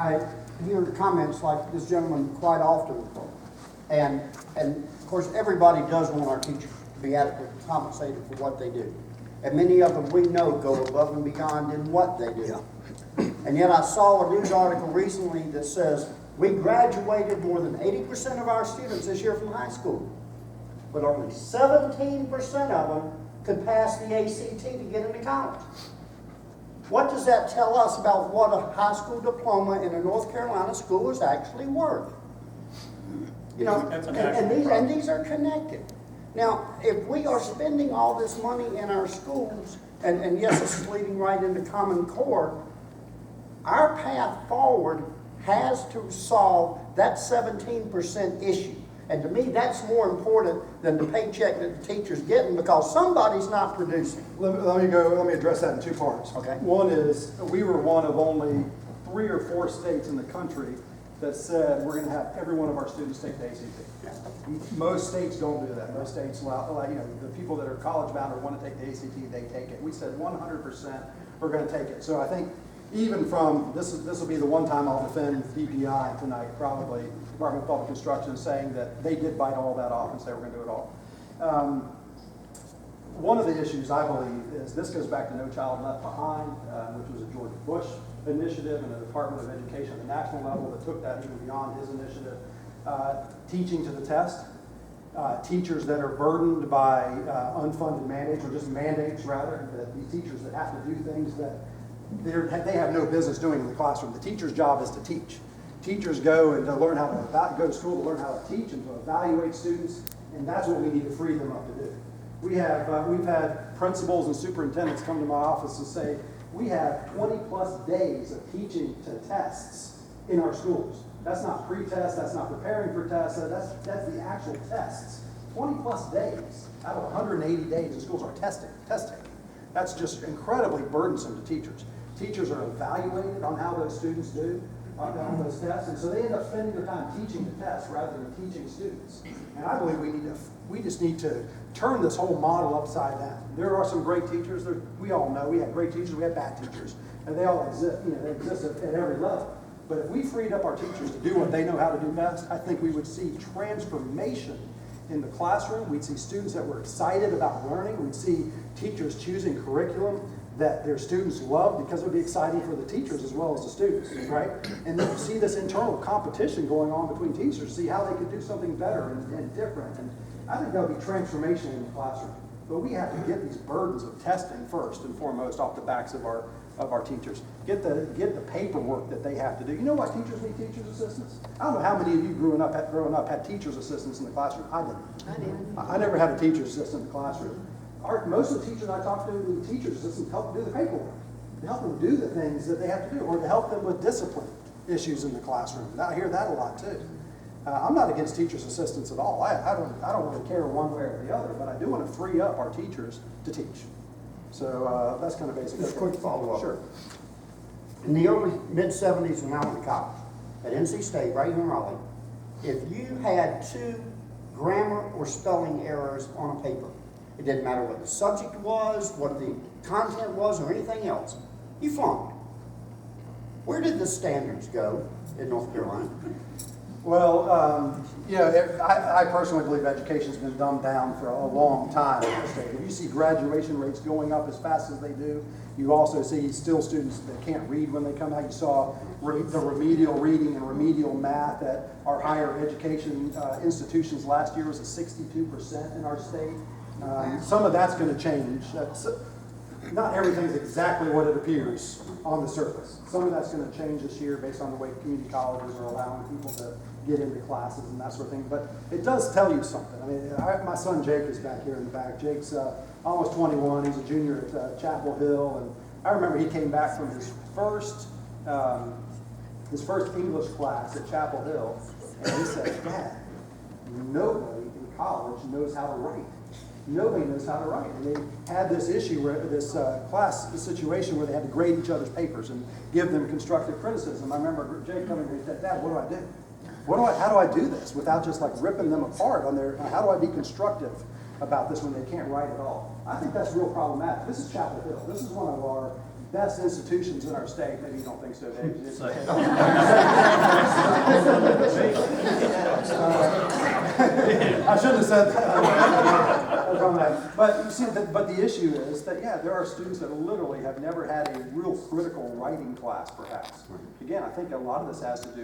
I hear comments like this gentleman quite often, and of course everybody does want our teachers to be adequately compensated for what they do, and many of them we know go above and beyond in what they do. Yeah. And yet I saw a news article recently that says we graduated more than 80% of our students this year from high school, but only 17% of them could pass the ACT to get into college. What does that tell us about what a high school diploma in a North Carolina school is actually worth? You know, and these are connected. Now, if we are spending all this money in our schools, and yes, this is leading right into Common Core, our path forward has to solve that 17% issue. And to me, that's more important than the paycheck that the teacher's getting, because somebody's not producing. Let me address that in two parts. Okay. One is, we were one of only 3 or 4 states in the country that said we're going to have every one of our students take the ACT. Yeah. Most states don't do that. Most states allow, like, you know, the people that are college bound or want to take the ACT, they take it. We said 100% we're going to take it. So I think even from, this will be the one time I'll defend DPI tonight, probably, Department of Public Instruction, saying that they did bite all that off and say we're going to do it all. One of the issues, I believe, is this goes back to No Child Left Behind, which was a George Bush initiative and the Department of Education at the national level that took that even beyond his initiative. Teaching to the test. Teachers that are burdened by unfunded mandates, or just mandates rather, that these teachers that have to do things that they have no business doing in the classroom. The teacher's job is to teach. Teachers go and to learn how to go to school to learn how to teach and to evaluate students, and that's what we need to free them up to do. We've had principals and superintendents come to my office and say, we have 20+ days of teaching to tests in our schools. That's not pre-test, that's not preparing for tests, that's the actual tests. 20+ days out of 180 days in schools are test taking. That's just incredibly burdensome to teachers. Teachers are evaluated on how those students do on those tests, and so they end up spending their time teaching the tests rather than teaching students. And I believe we just need to turn this whole model upside down. There are some great teachers. We all know we have great teachers, we have bad teachers, and they all exist. You know, they exist at every level. But if we freed up our teachers to do what they know how to do best, I think we would see transformation in the classroom. We'd see students that were excited about learning. We'd see teachers choosing curriculum that their students love, because it would be exciting for the teachers as well as the students, right? And then you see this internal competition going on between teachers, see how they could do something better and different. And I think that would be transformation in the classroom. But we have to get these burdens of testing first and foremost off the backs of our teachers. Get the paperwork that they have to do. You know why teachers need teachers assistants? I don't know how many of you growing up had teachers assistants in the classroom. I didn't. I never had a teacher's assistant in the classroom. Most of the teachers I talked to, the teachers assistants help do the paperwork. They help them do the things that they have to do, or to help them with discipline issues in the classroom. I hear that a lot too. I'm not against teachers assistants at all. I don't really care one way or the other, but I do want to free up our teachers to teach. So that's kind of basic. Just a quick follow-up. Sure. In the early mid-70s when I went to college at NC State, right here in Raleigh, if you had 2 grammar or spelling errors on a paper, it didn't matter what the subject was, what the content was, or anything else, you flunked. Where did the standards go in North Carolina? Well, I personally believe education's been dumbed down for a long time in the state. If you see graduation rates going up as fast as they do, you also see still students that can't read when they come out. You saw the remedial reading and remedial math at our higher education institutions last year was at 62% in our state. Some of that's going to change. Not everything's exactly what it appears on the surface. Some of that's going to change this year based on the way community colleges are allowing people to get into classes and that sort of thing. But it does tell you something. I mean, my son Jake is back here in the back. Jake's almost 21. He's a junior at Chapel Hill, and I remember he came back from his first English class at Chapel Hill, and he said, "Dad, nobody in college knows how to write. Nobody knows how to write." And they had this issue where this situation where they had to grade each other's papers and give them constructive criticism. I remember Jake coming to me and said, "Dad, what do I do? How do I do this without just like ripping them apart on their, how do I be constructive about this when they can't write at all?" I think that's real problematic. This is Chapel Hill. This is one of our best institutions in our state. Maybe you don't think so, Dave. I shouldn't have said that. But you see, but the issue is that, yeah, there are students that literally have never had a real critical writing class, perhaps. Again, I think a lot of this has to do